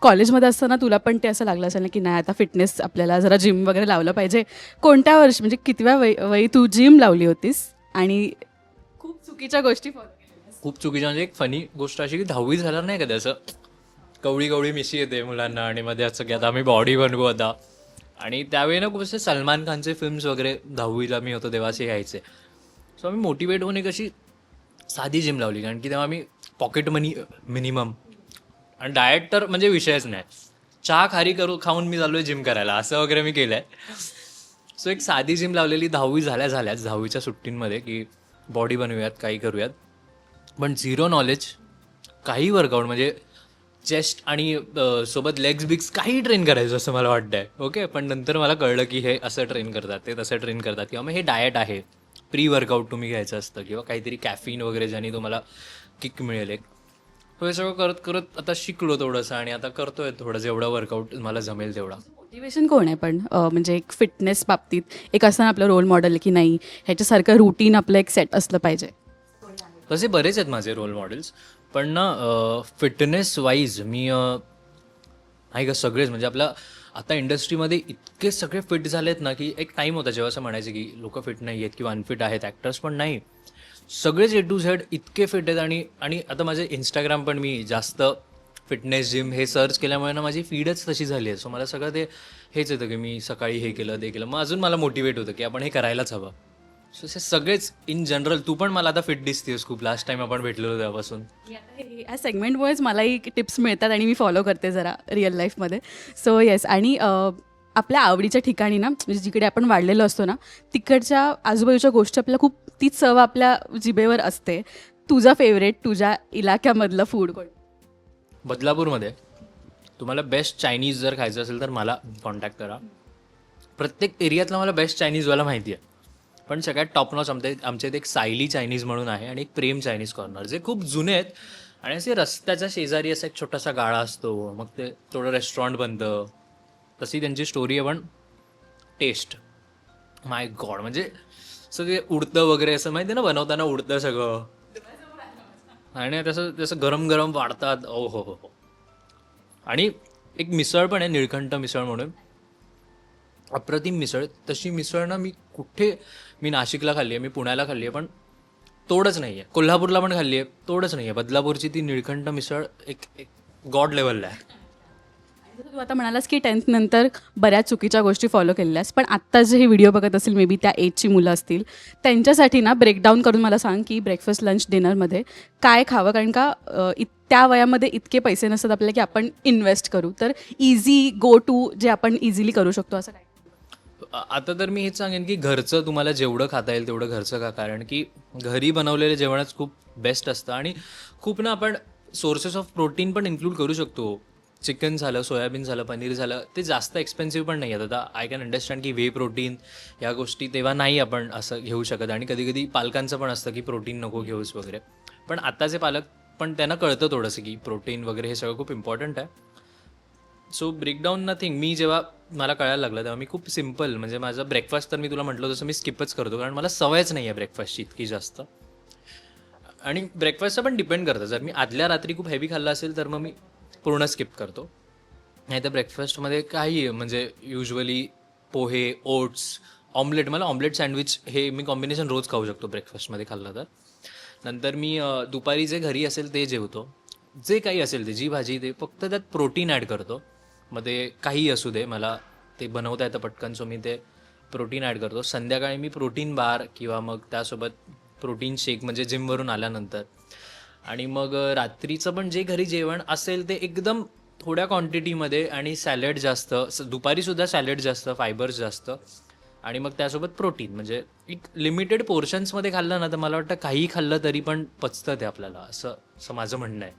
कॉलेजमध्ये असताना तुला पण ते असं लागलं असेल ना की नाही आता फिटनेस आपल्याला जरा जिम वगैरे लावलं पाहिजे. कोणत्या वर्षी म्हणजे कितव्या वयी तू जिम लावली होतीस आणि खूप चुकीच्या गोष्टी फॉलो केल्या? खूप चुकीचं म्हणजे एक फनी गोष्ट अशी की 10वी झाल्यावर नाही का असं कवळी कवळी मिशी येते मुलांना आणि मध्ये असं की आता आम्ही बॉडी बनवू आता. आणि त्यावेळी ना खूप असे सलमान खानचे फिल्म्स वगैरे 10वीला मी होतो तेव्हा असे यायचे. सो आम्ही मोटिवेट होऊन एक अशी साधी जिम लावली कारण की तेव्हा आम्ही पॉकेट मनी मिनिमम आणि डाएट तर म्हणजे विषयच नाही. चहा खारी खाऊन मी चाललोय जिम करायला असं वगैरे मी केलं आहे. सो एक साधी जिम लावलेली 10वी झाल्याच 10वीच्या सुट्टींमध्ये की बॉडी बनवूयात काही करूयात. पण झिरो नॉलेज काही वर्कआउट म्हणजे चेस्ट आणि सोबत लेग्स बिग्स काही ट्रेन करायचं असं मला वाटतंय. ओके, पण नंतर मला कळलं की हे असं ट्रेन करतात ते तसं ट्रेन करतात किंवा मग हे डाएट आहे, प्री वर्कआउट तुम्ही घ्यायचं असतं किंवा काहीतरी कॅफिन वगैरे ज्याने तुम्हाला किक मिळेल एक. तो हे सगळं करत करत आता शिकलो थोडंसं आणि आता करतोय थोडं जेवढा वर्कआउट मला जमेल तेवढा. मोटिवेशन कोण आहे पण म्हणजे एक फिटनेस बाबतीत एक असताना आपलं रोल मॉडेल की नाही ह्याच्यासारखं रुटीन आपलं एक सेट असलं पाहिजे? तसे बरेच आहेत माझे रोल मॉडेल्स, पण ना फिटनेस वाईज मी नाही का सगळेच म्हणजे आपला आता इंडस्ट्रीमध्ये इतके सगळे फिट झालेत ना की एक टाईम होता जेव्हा असं म्हणायचे की लोक फिट नाही आहेत किंवा अनफिट आहेत ॲक्टर्स, पण नाही, सगळेच ए टू झेड इतके फिट आहेत. आणि आणि आता माझे इंस्टाग्राम पण मी जास्त फिटनेस जिम हे सर्च केल्यामुळे ना माझी फीडच तशी झाली आहे. सो मला सगळं ते हेच येतं की मी सकाळी हे केलं ते केलं, मग अजून मला मोटिवेट होतं की आपण हे करायलाच हवं. सो हे सगळेच इन जनरल. तू पण मला आता फिट दिसतेस खूप, लास्ट टाइम आपण भेटलेलो तेव्हापासून. या सेगमेंटमुळेच मलाही टिप्स मिळतात आणि मी फॉलो करते जरा रिअल लाईफमध्ये. सो येस, आणि आपल्या आवडीच्या ठिकाणी ना म्हणजे जिकडे आपण वाढलेलो असतो ना तिकडच्या आजूबाजूच्या गोष्टी आपल्याला खूप तीच चव आपल्या जिभेवर असते. तुझा फेवरेट तुझ्या इलाक्यामधलं फूड कोण? बदलापूरमध्ये तुम्हाला बेस्ट चायनीज जर खायचं असेल तर मला कॉन्टॅक्ट करा. प्रत्येक एरियातला मला बेस्ट चायनीजवाला माहिती आहे, पण सगळ्यात टॉप नॉच आमच्या इथे एक सायली चायनीज म्हणून आहे आणि एक प्रेम चायनीज कॉर्नर, जे खूप जुने आहेत आणि असे रस्त्याच्या शेजारी असा एक छोटासा गाळा असतो, मग ते थोडं रेस्टॉरंट बनतं. तशी त्यांची स्टोरी आहे, पण टेस्ट माय गॉड म्हणजे सगळे उडतं वगैरे असं माहिती आहे ना, बनवताना उडतं सगळं आणि तसं तसं गरम गरम वाढतात. ओ हो हो हो. आणि एक मिसळ पण आहे, निळकंठ मिसळ म्हणून, अप्रतिम मिसळ. तशी मिसळ ना मी नाशिकला खाल्ली आहे, मी पुण्याला खाल्ली आहे, पण तोडच नाही आहे. कोल्हापूरला पण खाल्ली आहे, तोडच नाही आहे. बदलापूरची ती निळकंठ मिसळ एक गॉड लेवलला आहे. तू आता म्हणालास की 10th नंतर बऱ्याच चुकीच्या गोष्टी फॉलो केलेल्यास, पण आत्ता जे हे व्हिडिओ बघत असेल मे बी त्या एजची मुलं असतील त्यांच्यासाठी ना ब्रेकडाऊन करून मला सांग की ब्रेकफास्ट लंच डिनरमध्ये काय खावं, कारण का त्या वयामध्ये इतके पैसे नसतात आपल्याला की आपण इन्व्हेस्ट करू. तर इझी गो टू जे आपण इझिली करू शकतो असं काय? आता तर मी हेच सांगेन की घरचं तुम्हाला जेवढं खाता येईल तेवढं घरचं खा, कारण की घरी बनवलेलं जेवणच खूप बेस्ट असतं. आणि खूप ना आपण सोर्सेस ऑफ प्रोटीन पण इन्क्लूड करू शकतो. चिकन झालं, सोयाबीन झालं, पनीर झालं, ते जास्त एक्सपेन्सिव्ह पण नाही आहेत. आता आय कॅन अंडरस्टँड की वे प्रोटीन या गोष्टी तेव्हा नाही आपण असं घेऊ शकत, आणि कधी कधी पालकांचं पण असतं की प्रोटीन नको घेऊस वगैरे, पण आत्ताचे पालक पण त्यांना कळतं थोडंसं की प्रोटीन वगैरे हे सगळं खूप इम्पॉर्टंट आहे. So breakdown nothing. मी जेव्हा मला कळायला लागलं तेव्हा मी खूप सिम्पल म्हणजे माझा ब्रेकफास्ट तर मी तुला म्हटलं तसं मी स्किपच करतो, कारण मला सवयच नाही आहे ब्रेकफास्टची इतकी जास्त. आणि ब्रेकफास्टचं पण डिपेंड करतं, जर मी आदल्या रात्री खूप हेवी खाल्लं असेल तर मग मी पूर्ण स्किप करतो. नाही तर ब्रेकफास्टमध्ये काही म्हणजे युजली पोहे, ओट्स, ऑमलेट. मला ऑमलेट सँडविच हे मी कॉम्बिनेशन रोज खाऊ शकतो ब्रेकफास्टमध्ये खाल्लं तर. नंतर मी दुपारी जे घरी असेल ते जेवतो, जे काही असेल ते, जी भाजी ते, फक्त त्यात प्रोटीन ॲड करतो. मग ते काही असू दे, मला ते बनवता येतं पटकन, सो मी ते प्रोटीन ॲड करतो. संध्याकाळी मी प्रोटीन बार किंवा मग त्यासोबत प्रोटीन शेक म्हणजे जिमवरून आल्यानंतर. आणि मग रात्रीचं पण जे घरी जेवण असेल ते एकदम थोड्या क्वांटिटीमध्ये आणि सॅलड जास्त, दुपारीसुद्धा सॅलड जास्त, फायबर्स जास्त, आणि मग त्यासोबत प्रोटीन. म्हणजे एक लिमिटेड पोर्शन्समध्ये खाल्लं ना तर मला वाटतं काही खाल्लं तरी पण पचतं ते आपल्याला, असं असं माझं म्हणणं आहे.